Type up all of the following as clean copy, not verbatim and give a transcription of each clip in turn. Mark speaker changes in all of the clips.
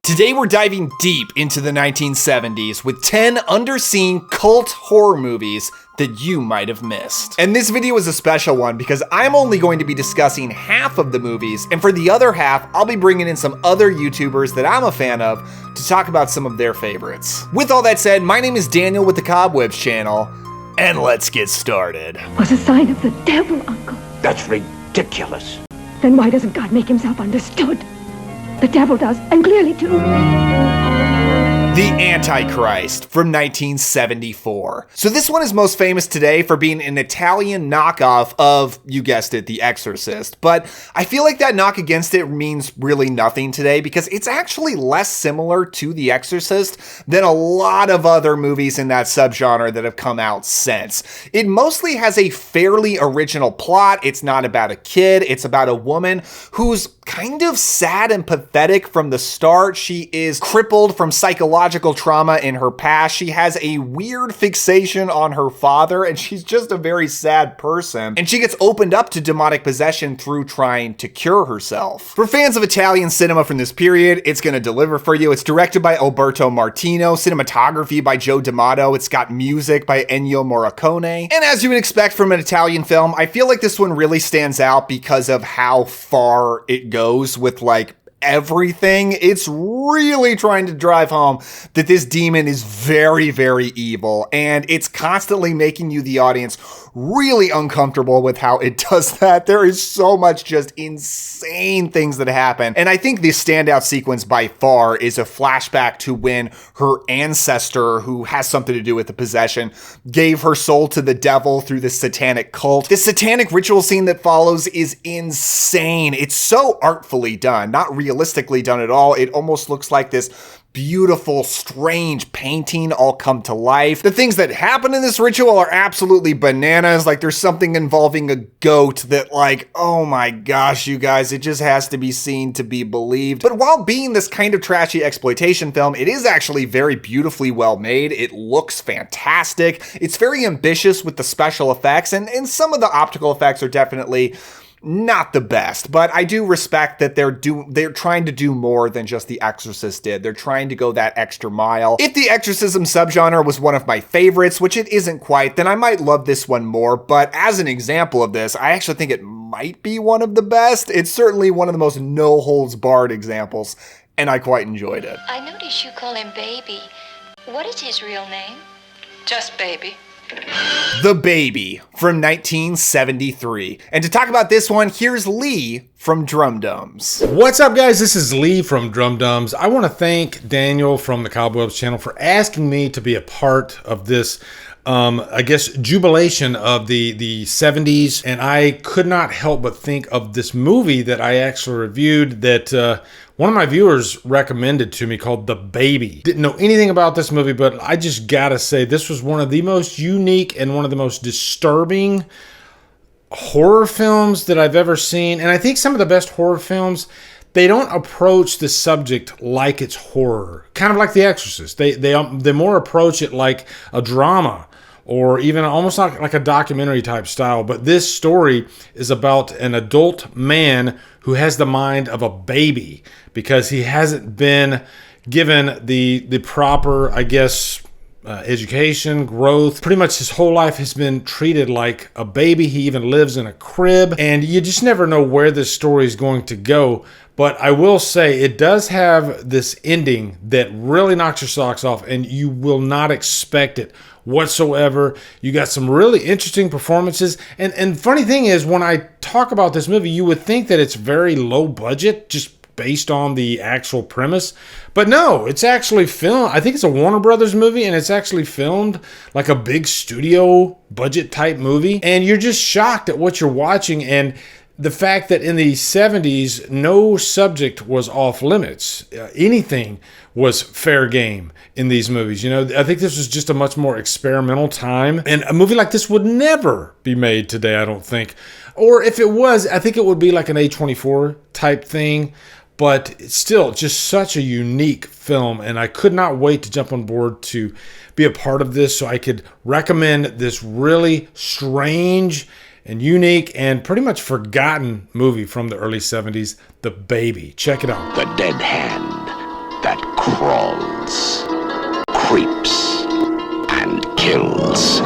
Speaker 1: Today we're diving deep into the 1970s with 10 underseen cult horror movies that you might have missed. And this video is a special one because I'm only going to be discussing half of the movies, and for the other half, I'll be bringing in some other YouTubers that I'm a fan of to talk about some of their favorites. With all that said, my name is Daniel with the Cobwebs channel, and let's get started.
Speaker 2: Was a sign of the devil, Uncle.
Speaker 3: That's ridiculous.
Speaker 2: Then why doesn't God make himself understood? The devil does, and clearly too.
Speaker 1: The Antichrist from 1974. So this one is most famous today for being an Italian knockoff of, you guessed it, The Exorcist. But I feel like that knock against it means really nothing today because it's actually less similar to The Exorcist than a lot of other movies in that subgenre that have come out since. It mostly has a fairly original plot. It's not about a kid. It's about a woman who's kind of sad and pathetic from the start. She is crippled from psychological trauma in her past. She has a weird fixation on her father, and she's just a very sad person. And she gets opened up to demonic possession through trying to cure herself. For fans of Italian cinema from this period, it's gonna deliver for you. It's directed by Alberto Martino, cinematography by Joe D'Amato. It's got music by Ennio Morricone. And as you would expect from an Italian film, I feel like this one really stands out because of how far it goes with like everything. It's really trying to drive home that this demon is very, very evil, and it's constantly making you, the audience, really uncomfortable with how it does that. There is so much just insane things that happen, and I think the standout sequence by far is a flashback to when her ancestor, who has something to do with the possession, gave her soul to the devil through the satanic cult. The satanic ritual scene that follows is insane. It's so artfully done, not realistically done at all. It almost looks like this beautiful, strange painting all come to life. The things that happen in this ritual are absolutely bananas. Like there's something involving a goat that, like, oh my gosh, you guys, it just has to be seen to be believed. But while being this kind of trashy exploitation film, it is actually very beautifully well made. It looks fantastic. It's very ambitious with the special effects, and some of the optical effects are definitely not the best, but I do respect that they're trying to do more than just The Exorcist did. They're trying to go that extra mile. If the exorcism subgenre was one of my favorites, which it isn't quite, then I might love this one more, but as an example of this, I actually think it might be one of the best. It's certainly one of the most no-holds-barred examples, and I quite enjoyed it.
Speaker 4: I notice you call him Baby. What is his real name?
Speaker 5: Just Baby.
Speaker 1: The Baby from 1973. And to talk about this one, here's Lee from Drum Dums.
Speaker 6: What's up, guys? This is Lee from Drum Dums. I want to thank Daniel from the Cobwebs channel for asking me to be a part of this I guess jubilation of the 70s, and I could not help but think of this movie that I actually reviewed that one of my viewers recommended to me called The Baby. Didn't know anything about this movie, but I just gotta say this was one of the most unique and one of the most disturbing horror films that I've ever seen. And I think some of the best horror films, they don't approach the subject like it's horror, kind of like The Exorcist. They more approach it like a drama, or even almost like a documentary type style. But this story is about an adult man who has the mind of a baby because he hasn't been given the proper, I guess, education, growth. Pretty much his whole life has been treated like a baby. He even lives in a crib, and you just never know where this story is going to go. But I will say it does have this ending that really knocks your socks off, and you will not expect it whatsoever. You got some really interesting performances, and funny thing is, when I talk about this movie, you would think that it's very low budget, just based on the actual premise. But no, it's actually filmed, I think it's a Warner Brothers movie, and it's actually filmed like a big studio budget type movie, and you're just shocked at what you're watching. And the fact that in the 70s, no subject was off limits. Anything was fair game in these movies. You know, I think this was just a much more experimental time. And a movie like this would never be made today, I don't think. Or if it was, I think it would be like an A24 type thing. But it's still just such a unique film. And I could not wait to jump on board to be a part of this so I could recommend this really strange and unique and pretty much forgotten movie from the early 70s, The Baby. Check it out.
Speaker 3: The dead hand that crawls, creeps, and kills.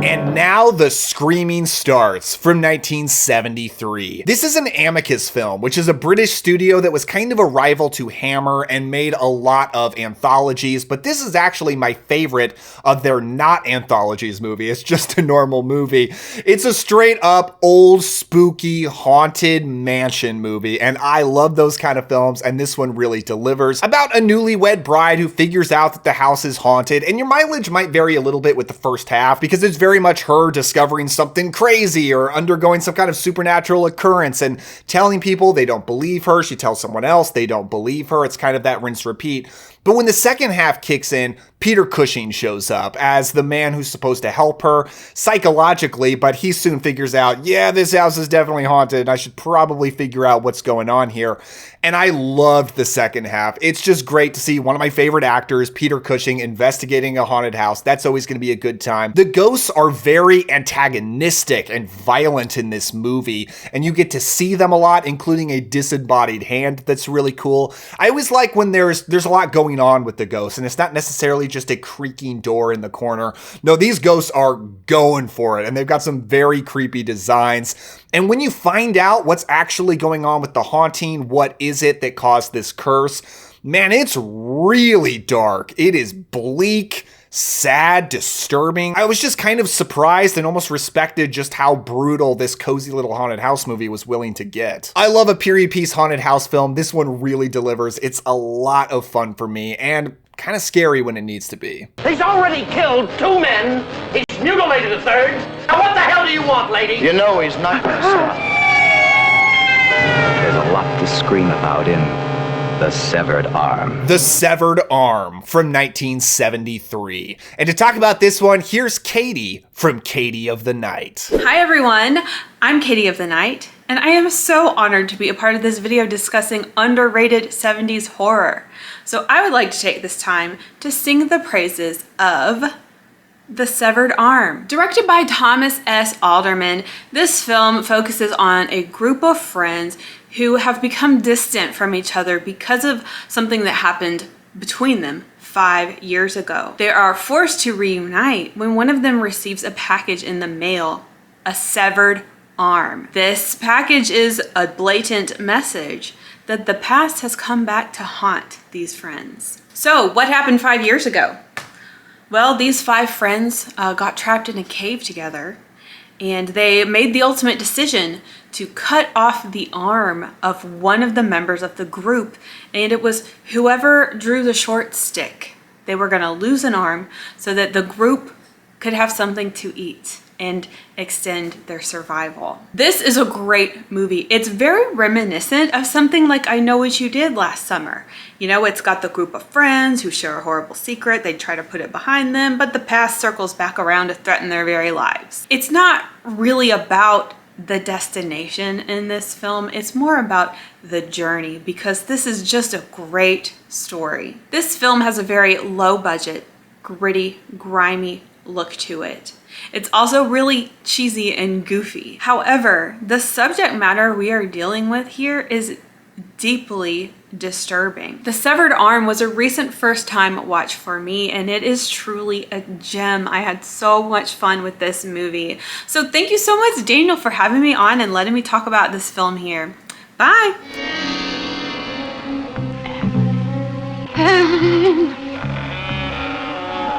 Speaker 1: And now the screaming starts from 1973. This is an Amicus film, which is a British studio that was kind of a rival to Hammer and made a lot of anthologies, but this is actually my favorite of their not anthologies movie. It's just a normal movie. It's a straight up old spooky haunted mansion movie, and I love those kind of films, and this one really delivers. About a newlywed bride who figures out that the house is haunted, and your mileage might vary a little bit with the first half because it's very much her discovering something crazy or undergoing some kind of supernatural occurrence and telling people they don't believe her. She tells someone else they don't believe her. It's kind of that rinse repeat. But when the second half kicks in, Peter Cushing shows up as the man who's supposed to help her psychologically, but he soon figures out, yeah, this house is definitely haunted. I should probably figure out what's going on here. And I loved the second half. It's just great to see one of my favorite actors, Peter Cushing, investigating a haunted house. That's always going to be a good time. The ghosts are very antagonistic and violent in this movie, and you get to see them a lot, including a disembodied hand that's really cool. I always like when there's a lot going on with the ghosts, and it's not necessarily just a creaking door in the corner. No, these ghosts are going for it, and they've got some very creepy designs. And when you find out what's actually going on with the haunting, what is it that caused this curse, man, it's really dark. It is bleak, sad, disturbing. I was just kind of surprised and almost respected just how brutal this cozy little haunted house movie was willing to get. I love a period piece haunted house film. This one really delivers. It's a lot of fun for me and kind of scary when it needs to be.
Speaker 3: He's already killed 2 men. He's mutilated a 3rd. Now what the hell do you want, lady?
Speaker 5: You know he's not gonna stop. There's a lot to scream about in The Severed Arm.
Speaker 1: The Severed Arm from 1973. And to talk about this one, here's Katie from Katie of the Night.
Speaker 7: Hi everyone, I'm Katie of the Night, and I am so honored to be a part of this video discussing underrated 70s horror. So I would like to take this time to sing the praises of The Severed Arm. Directed by Thomas S. Alderman, this film focuses on a group of friends who have become distant from each other because of something that happened between them 5 years ago. They are forced to reunite when one of them receives a package in the mail, a severed arm. This package is a blatant message that the past has come back to haunt these friends. So what happened 5 years ago? Well, these 5 friends got trapped in a cave together, and they made the ultimate decision to cut off the arm of one of the members of the group, and it was whoever drew the short stick. They were gonna lose an arm so that the group could have something to eat and extend their survival. This is a great movie. It's very reminiscent of something like I Know What You Did last summer. You know, it's got the group of friends who share a horrible secret. They try to put it behind them, but the past circles back around to threaten their very lives. It's not really about the destination in this film. It's more about the journey, because this is just a great story. This film has a very low budget, gritty, grimy look to it. It's also really cheesy and goofy. However, the subject matter we are dealing with here is deeply disturbing. The Severed Arm was a recent first-time watch for me, and it is truly a gem. I had so much fun with this movie. So thank you so much, Daniel, for having me on and letting me talk about this film here. Bye!
Speaker 2: Evelyn!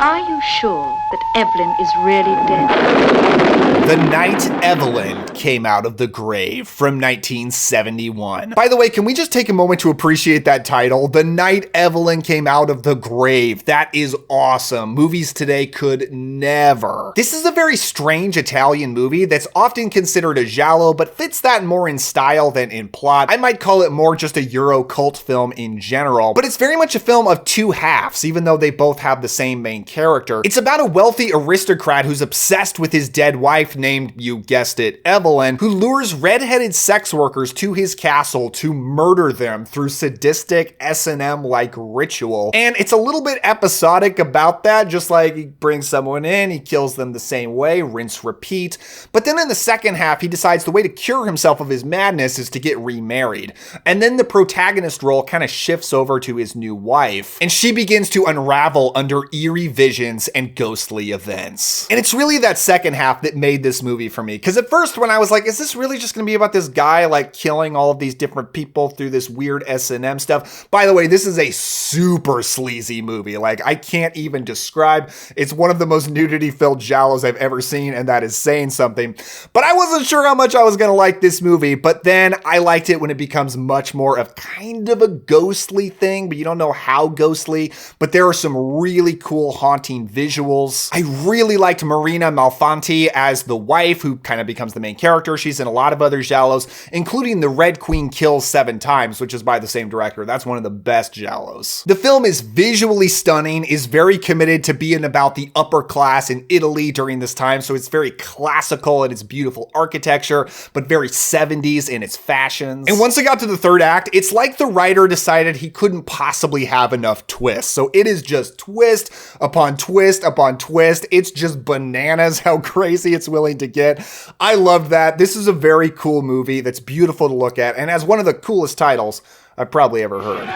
Speaker 8: Are you sure that Evelyn is really dead?
Speaker 1: The Night Evelyn came out of the grave from 1971. By the way, can we just take a moment to appreciate that title? The Night Evelyn came out of the grave. That is awesome. Movies today could never. This is a very strange Italian movie that's often considered a giallo, but fits that more in style than in plot. I might call it more just a Euro cult film in general, but it's very much a film of 2 halves, even though they both have the same main character. It's about a wealthy aristocrat who's obsessed with his dead wife named, you guessed it, Evelyn, who lures redheaded sex workers to his castle to murder them through sadistic S&M-like ritual. And it's a little bit episodic about that, just like he brings someone in, he kills them the same way, rinse, repeat. But then in the second half, he decides the way to cure himself of his madness is to get remarried. And then the protagonist role kind of shifts over to his new wife, and she begins to unravel under eerie visions and ghostly events. And it's really that second half that made this movie for me, because at first when I was like, is this really just gonna be about this guy like killing all of these different people through this weird S&M stuff? By the way, this is a super sleazy movie. Like, I can't even describe. It's one of the most nudity-filled giallos I've ever seen, and that is saying something. But I wasn't sure how much I was gonna like this movie, but then I liked it when it becomes much more of kind of a ghostly thing, but you don't know how ghostly, but there are some really cool haunting visuals. I really liked Marina Malfanti as the wife, who kind of becomes the main character. She's in a lot of other giallos, including The Red Queen Kills 7 Times, which is by the same director. That's one of the best giallos. The film is visually stunning, is very committed to being about the upper class in Italy during this time, so it's very classical in its beautiful architecture, but very 70s in its fashions. And once it got to the third act, it's like the writer decided he couldn't possibly have enough twists. So it is just twist upon twist upon twist. It's just bananas how crazy it's willing to get. I loved that. This is a very cool movie that's beautiful to look at and has one of the coolest titles I've probably ever heard.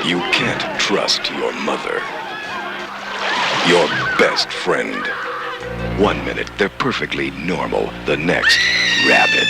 Speaker 9: You can't trust your mother. Your best friend. 1 minute, they're perfectly normal. The next, rabid.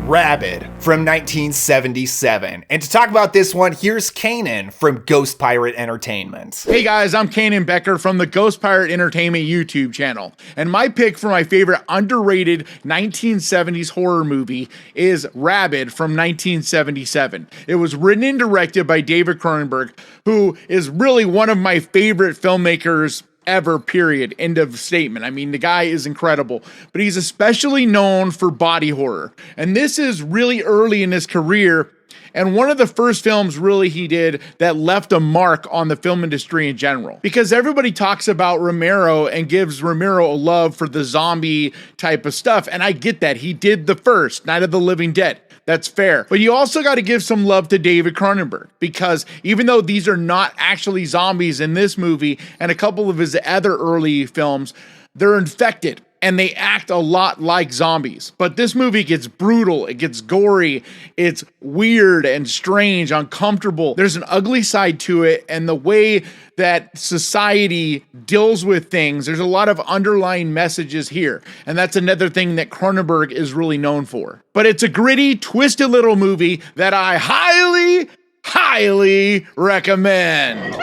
Speaker 1: Rabid from 1977. And to talk about this one, here's Kanan from Ghost Pirate Entertainment.
Speaker 10: Hey guys, I'm Kanan Becker from the Ghost Pirate Entertainment YouTube channel. And my pick for my favorite underrated 1970s horror movie is Rabid from 1977. It was written and directed by David Cronenberg, who is really one of my favorite filmmakers ever, period. End of statement. I mean, the guy is incredible, but he's especially known for body horror. And this is really early in his career, and one of the first films really he did that left a mark on the film industry in general. Because everybody talks about Romero and gives Romero a love for the zombie type of stuff, and I get that. He did the first, Night of the Living Dead. That's fair. But you also got to give some love to David Cronenberg, because even though these are not actually zombies in this movie and a couple of his other early films, they're infected and they act a lot like zombies. But this movie gets brutal, it gets gory, it's weird and strange, uncomfortable. There's an ugly side to it, and the way that society deals with things, there's a lot of underlying messages here. And that's another thing that Cronenberg is really known for. But it's a gritty, twisted little movie that I highly, highly recommend.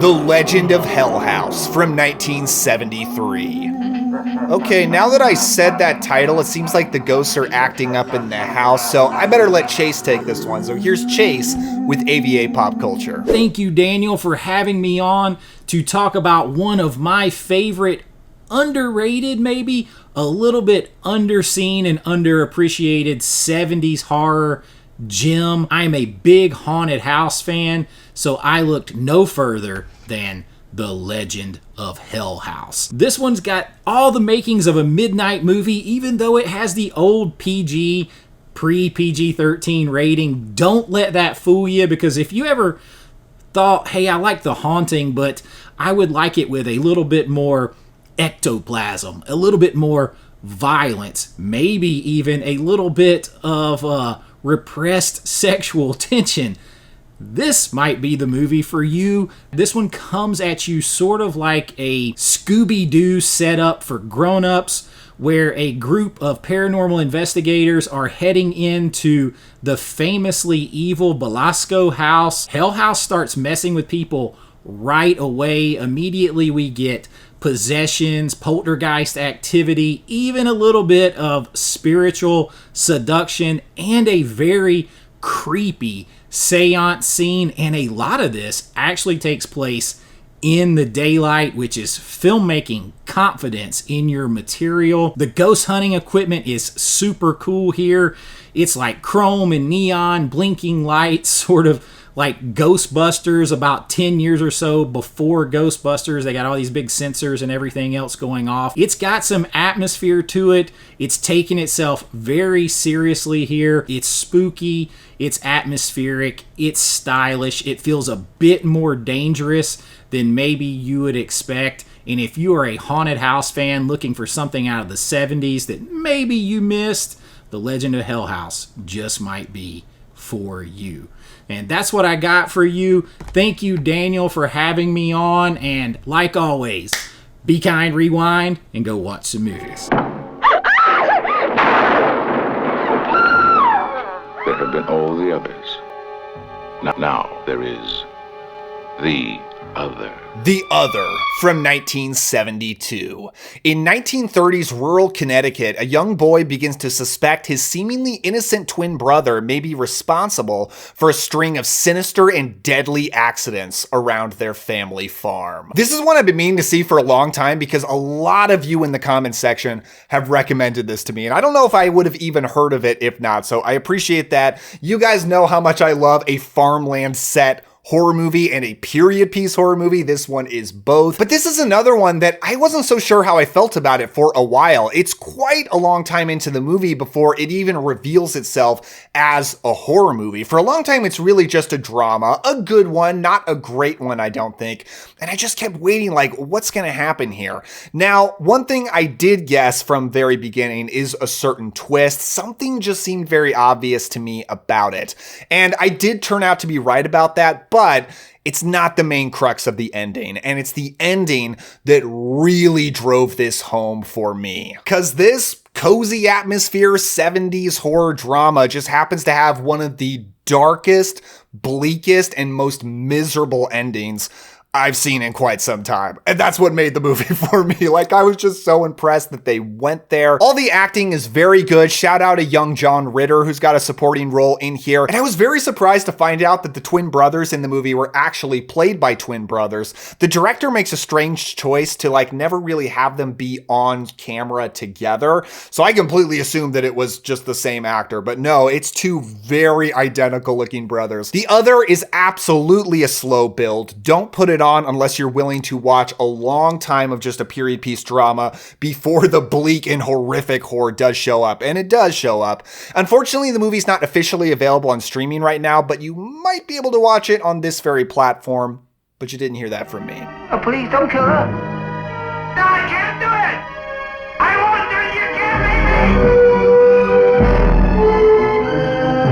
Speaker 1: The Legend of Hell House from 1973. Okay, now that I said that title, it seems like the ghosts are acting up in the house, so I better let Chase take this one. So here's Chase with AVA Pop Culture.
Speaker 11: Thank you, Daniel, for having me on to talk about one of my favorite, underrated, maybe a little bit underseen and underappreciated 70s horror gem. I'm a big haunted house fan, so I looked no further than The Legend of Hell House. This one's got all the makings of a midnight movie, even though it has the old PG, pre-PG-13 rating. Don't let that fool you, because if you ever thought, hey, I like The Haunting, but I would like it with a little bit more ectoplasm, a little bit more violence, maybe even a little bit of repressed sexual tension, this might be the movie for you. This one comes at you sort of like a Scooby-Doo setup for grown-ups, where a group of paranormal investigators are heading into the famously evil Belasco house. Hell House starts messing with people right away. Immediately we get possessions, poltergeist activity, even a little bit of spiritual seduction, and a very creepy seance scene. And a lot of this actually takes place in the daylight, which is filmmaking confidence in your material. The ghost hunting equipment is super cool here. It's like chrome and neon, blinking lights, sort of like Ghostbusters about 10 years or so before Ghostbusters. They got all these big sensors and everything else going off. It's got some atmosphere to it. It's taking itself very seriously here. It's spooky, it's atmospheric, it's stylish. It feels a bit more dangerous than maybe you would expect. And if you are a haunted house fan looking for something out of the 70s that maybe you missed, The Legend of Hell House just might be for you. And that's what I got for you. Thank you, Daniel, for having me on. And like always, be kind, rewind, and go watch some movies.
Speaker 9: There have been all the others. Now there is the other.
Speaker 1: The Other from 1972. In 1930s rural Connecticut, a young boy begins to suspect his seemingly innocent twin brother may be responsible for a string of sinister and deadly accidents around their family farm. This is one I've been meaning to see for a long time because a lot of you in the comments section have recommended this to me, and I don't know if I would have even heard of it if not, so I appreciate that. You guys know how much I love a farmland set horror movie and a period piece horror movie. This one is both. But this is another one that I wasn't so sure how I felt about it for a while. It's quite a long time into the movie before it even reveals itself as a horror movie. For a long time, it's really just a drama, a good one, not a great one, I don't think. And I just kept waiting, like, what's going to happen here? Now, one thing I did guess from very beginning is a certain twist. Something just seemed very obvious to me about it. And I did turn out to be right about that, but it's not the main crux of the ending, and it's the ending that really drove this home for me. Because this cozy atmosphere 70s horror drama just happens to have one of the darkest, bleakest, and most miserable endings I've seen in quite some time. And that's what made the movie for me. Like, I was just so impressed that they went there. All the acting is very good. Shout out to young John Ritter, who's got a supporting role in here. And I was very surprised to find out that the twin brothers in the movie were actually played by twin brothers. The director makes a strange choice to, like, never really have them be on camera together. So I completely assumed that it was just the same actor, but no, it's two very identical looking brothers. The Other is absolutely a slow build. Don't put it on unless you're willing to watch a long time of just a period piece drama before the bleak and horrific horror does show up. And it does show up. Unfortunately, the movie's not officially available on streaming right now, but you might be able to watch it on this very platform. But you didn't hear that from me.
Speaker 3: Oh, please don't kill her. No, I can't do it. I won't do it. You can't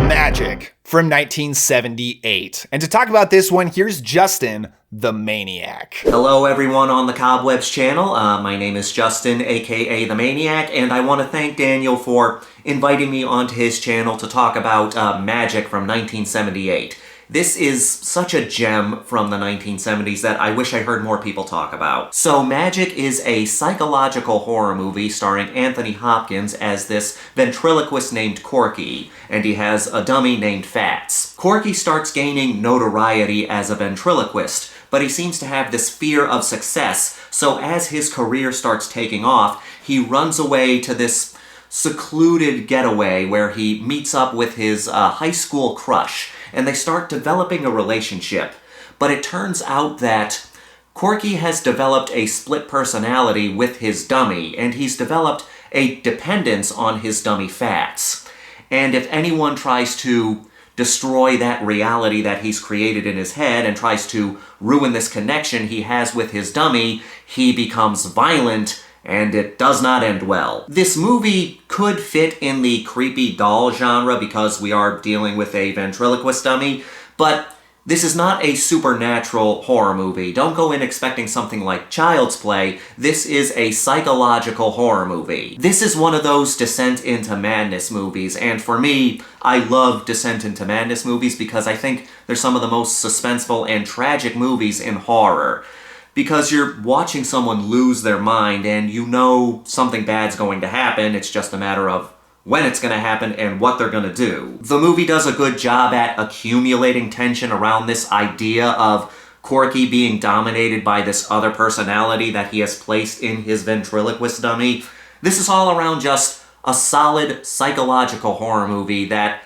Speaker 3: make me.
Speaker 1: Magic from 1978. And to talk about this one, here's Justin, the Maniac.
Speaker 12: Hello everyone on the Cobwebs channel. My name is Justin, aka the Maniac, and I want to thank Daniel for inviting me onto his channel to talk about Magic from 1978. This is such a gem from the 1970s that I wish I heard more people talk about. So Magic is a psychological horror movie starring Anthony Hopkins as this ventriloquist named Corky, and he has a dummy named Fats. Corky starts gaining notoriety as a ventriloquist, but he seems to have this fear of success, so as his career starts taking off, he runs away to this secluded getaway where he meets up with his high school crush, and they start developing a relationship. But it turns out that Corky has developed a split personality with his dummy, and he's developed a dependence on his dummy Fats. And if anyone tries to destroy that reality that he's created in his head and tries to ruin this connection he has with his dummy, he becomes violent, and it does not end well. This movie could fit in the creepy doll genre because we are dealing with a ventriloquist dummy, but this is not a supernatural horror movie. Don't go in expecting something like Child's Play. This is a psychological horror movie. This is one of those Descent into Madness movies, and for me, I love Descent into Madness movies because I think they're some of the most suspenseful and tragic movies in horror. Because you're watching someone lose their mind and you know something bad's going to happen, it's just a matter of when it's going to happen and what they're going to do. The movie does a good job at accumulating tension around this idea of Corky being dominated by this other personality that he has placed in his ventriloquist dummy. This is all around just a solid psychological horror movie that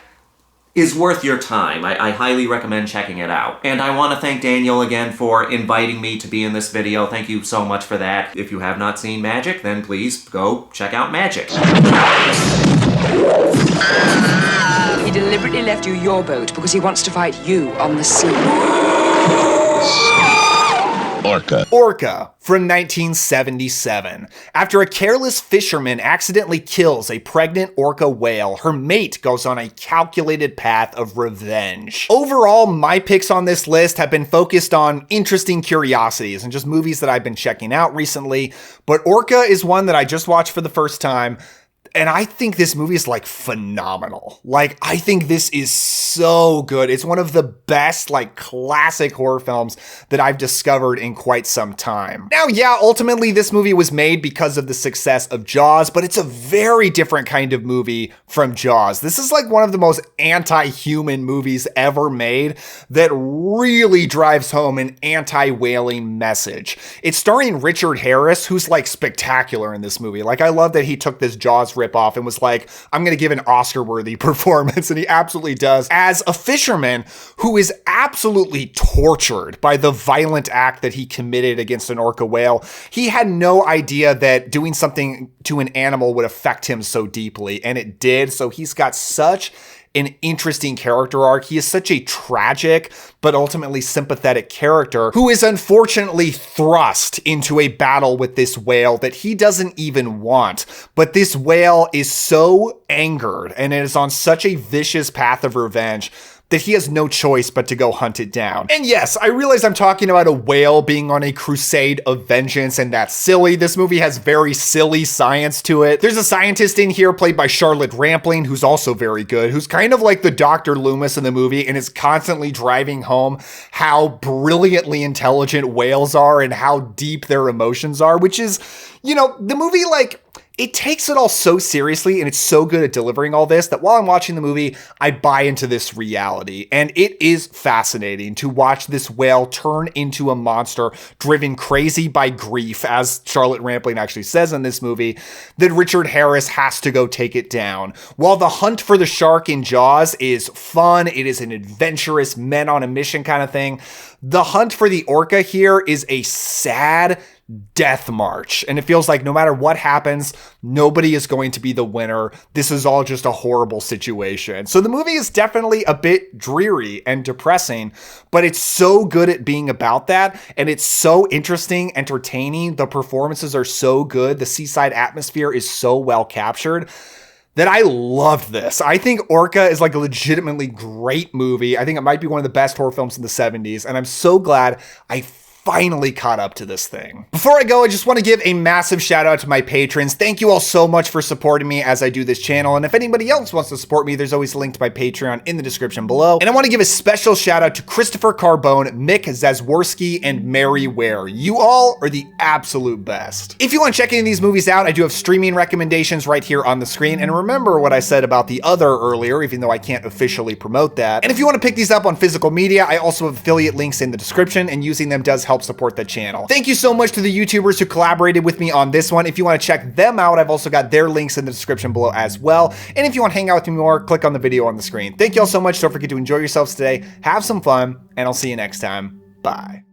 Speaker 12: is worth your time. I highly recommend checking it out. And I want to thank Daniel again for inviting me to be in this video. Thank you so much for that. If you have not seen Magic, then please go check out Magic.
Speaker 13: He deliberately left you your boat because he wants to fight you on the sea.
Speaker 1: Orca. Orca from 1977. After a careless fisherman accidentally kills a pregnant orca whale, her mate goes on a calculated path of revenge. Overall, my picks on this list have been focused on interesting curiosities and just movies that I've been checking out recently, but Orca is one that I just watched for the first time. And I think this movie is like phenomenal. Like, I think this is so good. It's one of the best, like, classic horror films that I've discovered in quite some time. Now, yeah, ultimately this movie was made because of the success of Jaws, but it's a very different kind of movie from Jaws. This is like one of the most anti-human movies ever made that really drives home an anti-whaling message. It's starring Richard Harris, who's like spectacular in this movie. Like, I love that he took this Jaws ripoff and was like, I'm gonna give an Oscar-worthy performance, and he absolutely does. As a fisherman who is absolutely tortured by the violent act that he committed against an orca whale, he had no idea that doing something to an animal would affect him so deeply, and it did. So he's got such an interesting character arc. He is such a tragic but ultimately sympathetic character who is unfortunately thrust into a battle with this whale that he doesn't even want. But this whale is so angered and it is on such a vicious path of revenge that he has no choice but to go hunt it down. And yes, I realize I'm talking about a whale being on a crusade of vengeance, and that's silly. This movie has very silly science to it. There's a scientist in here played by Charlotte Rampling, who's also very good, who's kind of like the Dr. Loomis in the movie and is constantly driving home how brilliantly intelligent whales are and how deep their emotions are, which is, you know, the movie, like, it takes it all so seriously and it's so good at delivering all this that while I'm watching the movie, I buy into this reality. And it is fascinating to watch this whale turn into a monster driven crazy by grief, as Charlotte Rampling actually says in this movie, that Richard Harris has to go take it down. While the hunt for the shark in Jaws is fun, it is an adventurous men on a mission kind of thing, the hunt for the orca here is a sad death march. And it feels like no matter what happens, nobody is going to be the winner. This is all just a horrible situation. So the movie is definitely a bit dreary and depressing, but it's so good at being about that. And it's so interesting, entertaining. The performances are so good. The seaside atmosphere is so well captured that I loved this. I think Orca is like a legitimately great movie. I think it might be one of the best horror films in the 70s. And I'm so glad I finally caught up to this thing. Before I go, I just want to give a massive shout out to my patrons. Thank you all so much for supporting me as I do this channel. And if anybody else wants to support me, there's always a link to my Patreon in the description below. And I want to give a special shout out to Christopher Carbone, Mick Zazworski, and Mary Ware. You all are the absolute best. If you want to check any of these movies out, I do have streaming recommendations right here on the screen. And remember what I said about the other earlier, even though I can't officially promote that. And if you want to pick these up on physical media, I also have affiliate links in the description, and using them does help support the channel. Thank you so much to the YouTubers who collaborated with me on this one. If you want to check them out, I've also got their links in the description below as well. And if you want to hang out with me more, click on the video on the screen. Thank you all so much. Don't forget to enjoy yourselves today. Have some fun, and I'll see you next time. Bye.